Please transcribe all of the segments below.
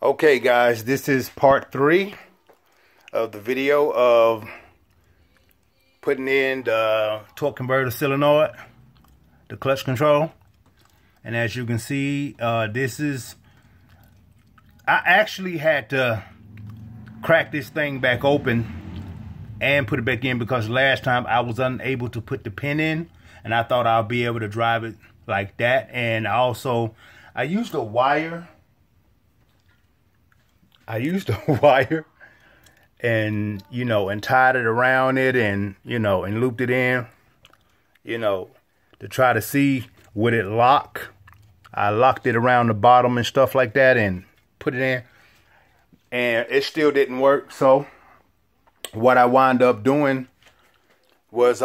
Okay guys, this is part 3 of the video of putting in the torque converter solenoid, the clutch control. And as you can see, I actually had to crack this thing back open and put it back in because last time I was unable to put the pin in, and I thought I'll be able to drive it like that. And also I used a wire and, you know, and tied it around it and, you know, and looped it in, you know, to try to see would it lock. I locked it around the bottom and stuff like that and put it in, and it still didn't work. So what I wound up doing was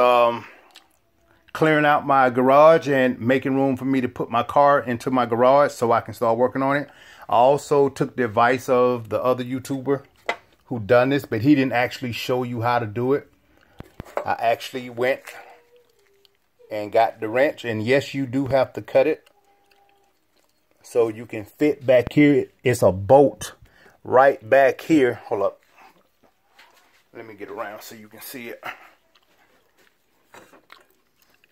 clearing out my garage and making room for me to put my car into my garage so I can start working on it. I also took the advice of the other YouTuber who done this, but he didn't actually show you how to do it. I actually went and got the wrench, and yes, you do have to cut it so you can fit back here. It's a bolt right back here. Hold up. Let me get around so you can see it.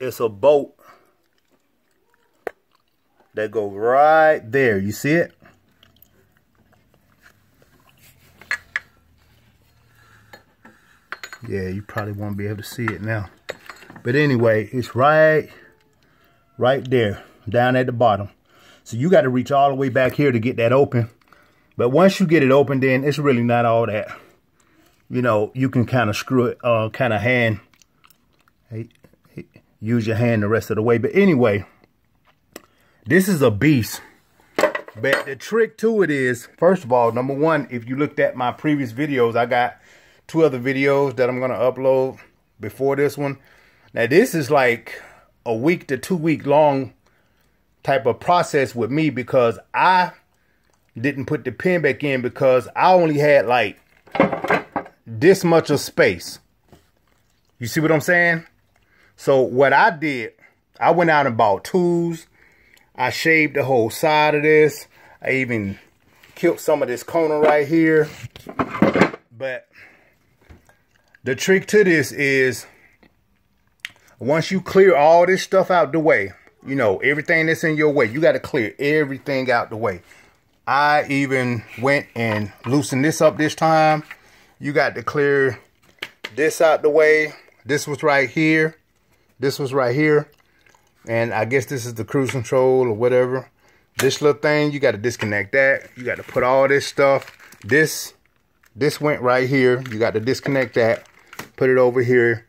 It's a bolt that goes right there. You see it? Yeah, you probably won't be able to see it now. But anyway, it's right there, down at the bottom. So you got to reach all the way back here to get that open. But once you get it open, then it's really not all that. You know, you can kind of screw it, kind of hand. Use your hand the rest of the way. But anyway, this is a beast. But the trick to it is, first of all, number one, if you looked at my previous videos, I got 2 other videos that I'm going to upload before this one. Now, this is like a week to 2 week long type of process with me because I didn't put the pin back in because I only had like this much of space. You see what I'm saying? So what I did, I went out and bought tools. I shaved the whole side of this. I even killed some of this corner right here. But the trick to this is once you clear all this stuff out the way, you know, everything that's in your way, you got to clear everything out the way. I even went and loosened this up this time. You got to clear this out the way. This was right here. This was right here. And I guess this is the cruise control or whatever. This little thing, you got to disconnect that. You got to put all this stuff. This went right here. You got to disconnect that. Put it over here.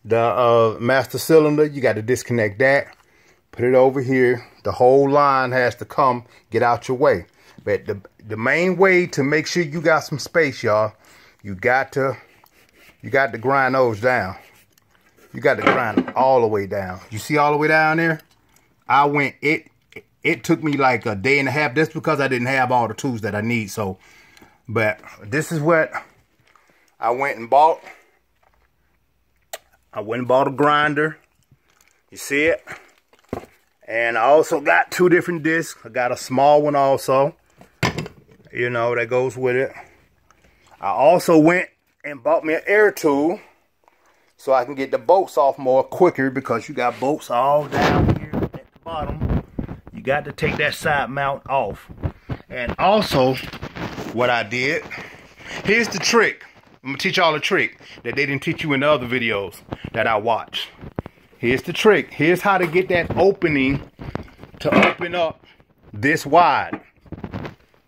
The master cylinder, you got to disconnect that. Put it over here. The whole line has to come, get out your way. But the main way to make sure you got some space, y'all, you got to grind those down. You got to grind them all the way down. You see all the way down there? It took me like a day and a half. That's because I didn't have all the tools that I need. So, but this is what I went and bought. I went and bought a grinder. You see it? And I also got 2 different discs. I got a small one also. You know, that goes with it. I also went and bought me an air tool so I can get the bolts off more quicker because you got bolts all down here at the bottom. You got to take that side mount off. And also, what I did, here's the trick. I'm going to teach y'all a trick that they didn't teach you in the other videos that I watched. Here's the trick. Here's how to get that opening to open up this wide.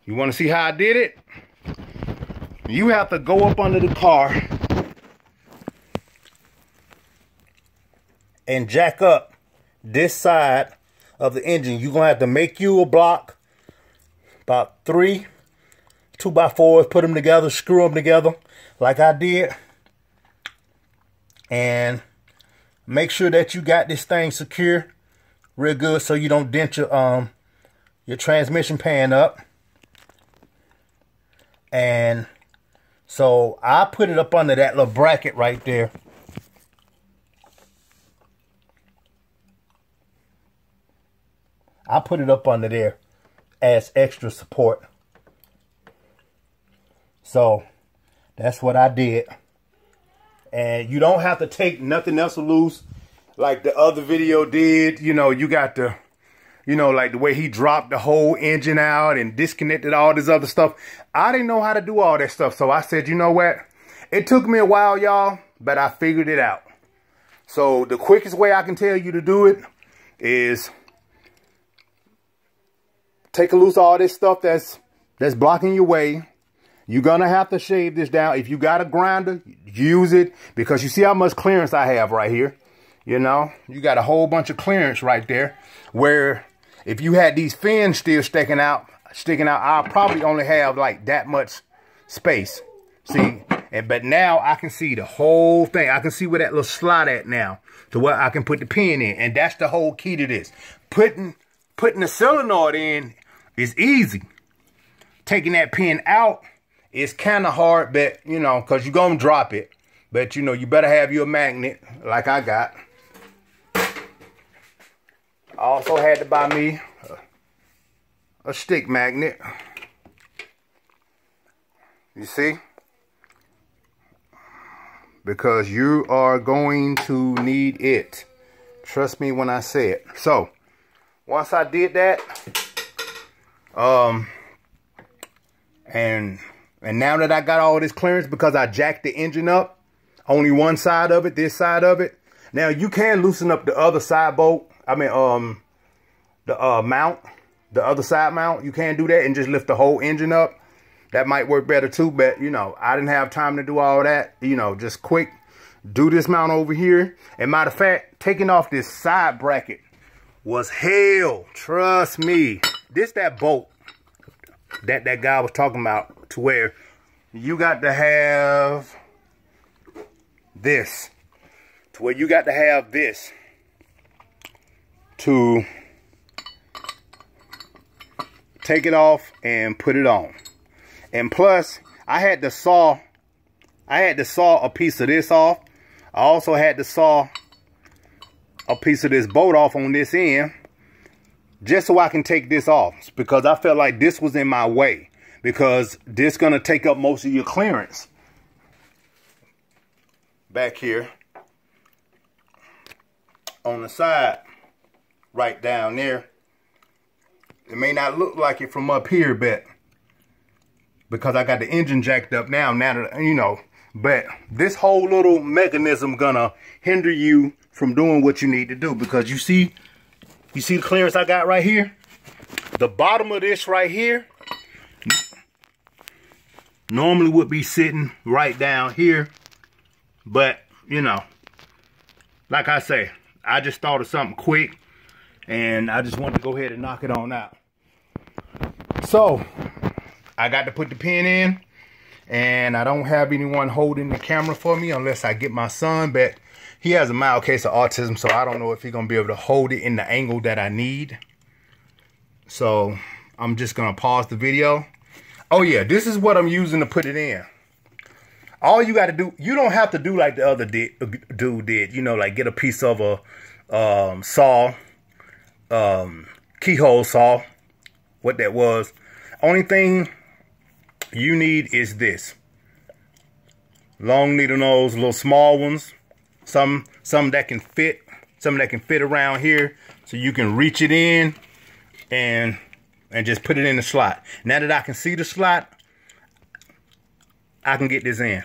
You want to see how I did it? You have to go up under the car and jack up this side of the engine. You're going to have to make you a block, about 3 2x4s, put them together, screw them together like I did. And make sure that you got this thing secure real good so you don't dent your transmission pan up. And so I put it up under that little bracket right there. I put it up under there as extra support. So that's what I did. And you don't have to take nothing else loose like the other video did. You know, you got to, you know, like the way he dropped the whole engine out and disconnected all this other stuff. I didn't know how to do all that stuff. So I said, you know what? It took me a while, y'all, but I figured it out. So the quickest way I can tell you to do it is take loose all this stuff that's blocking your way. You're going to have to shave this down. If you got a grinder, use it, because you see how much clearance I have right here. You know, you got a whole bunch of clearance right there, where if you had these fins still sticking out, I'll probably only have like that much space. See, but now I can see the whole thing. I can see where that little slot at now, to where I can put the pin in. And that's the whole key to this. Putting the solenoid in is easy. Taking that pin out is kind of hard, but, you know, because you're going to drop it. But, you know, you better have your magnet like I got. I also had to buy me a stick magnet. You see? Because you are going to need it. Trust me when I say it. So, once I did that, and now that I got all this clearance, because I jacked the engine up, only one side of it, this side of it. Now you can loosen up the other side bolt. I mean, the mount, the other side mount. You can do that and just lift the whole engine up. That might work better too, but you know, I didn't have time to do all that. You know, just quick, do this mount over here. And matter of fact, taking off this side bracket was hell. Trust me. This that bolt that guy was talking about, to where you got to have this, to where you got to have this to take it off and put it on. And plus, I had to saw a piece of this off. I also had to saw a piece of this bolt off on this end, just so I can take this off, because I felt like this was in my way, because this gonna take up most of your clearance back here on the side, right down there. It may not look like it from up here, but because I got the engine jacked up now that, you know, but this whole little mechanism gonna hinder you from doing what you need to do, because you see the clearance I got right here? The bottom of this right here normally would be sitting right down here. But, you know, like I say, I just thought of something quick, and I just wanted to go ahead and knock it on out. So, I got to put the pin in, and I don't have anyone holding the camera for me unless I get my son, but he has a mild case of autism, so I don't know if he's going to be able to hold it in the angle that I need. So, I'm just going to pause the video. Oh yeah, this is what I'm using to put it in. All you got to do, you don't have to do like the other dude did, you know, like get a piece of a saw, keyhole saw, what that was. Only thing you need is this. Long needle nose, little small ones. Some that can fit, some that can fit around here, so you can reach it in and just put it in the slot. Now that I can see the slot, I can get this in.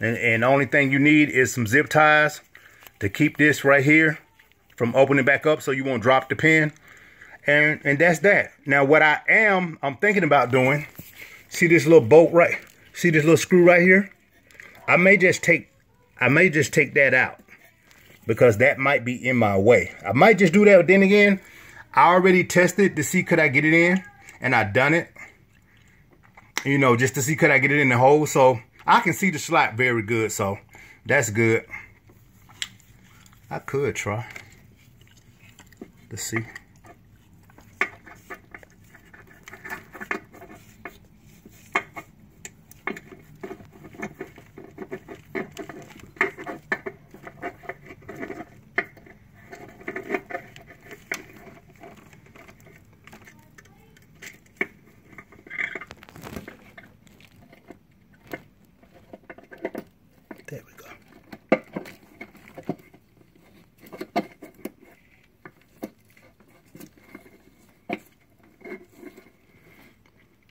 And the only thing you need is some zip ties to keep this right here from opening back up, so you won't drop the pin. And that's that. Now what I'm thinking about doing, see this little bolt right, see this little screw right here? I may just take that out, because that might be in my way. I might just do that, but then again, I already tested to see could I get it in, and I done it, you know, just to see could I get it in the hole. So I can see the slot very good, so that's good. I could try. Let's see.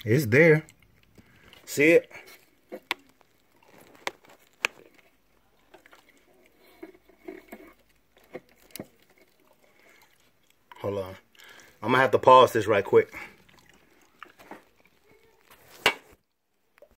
It's there. See it? Hold on. I'm gonna have to pause this right quick.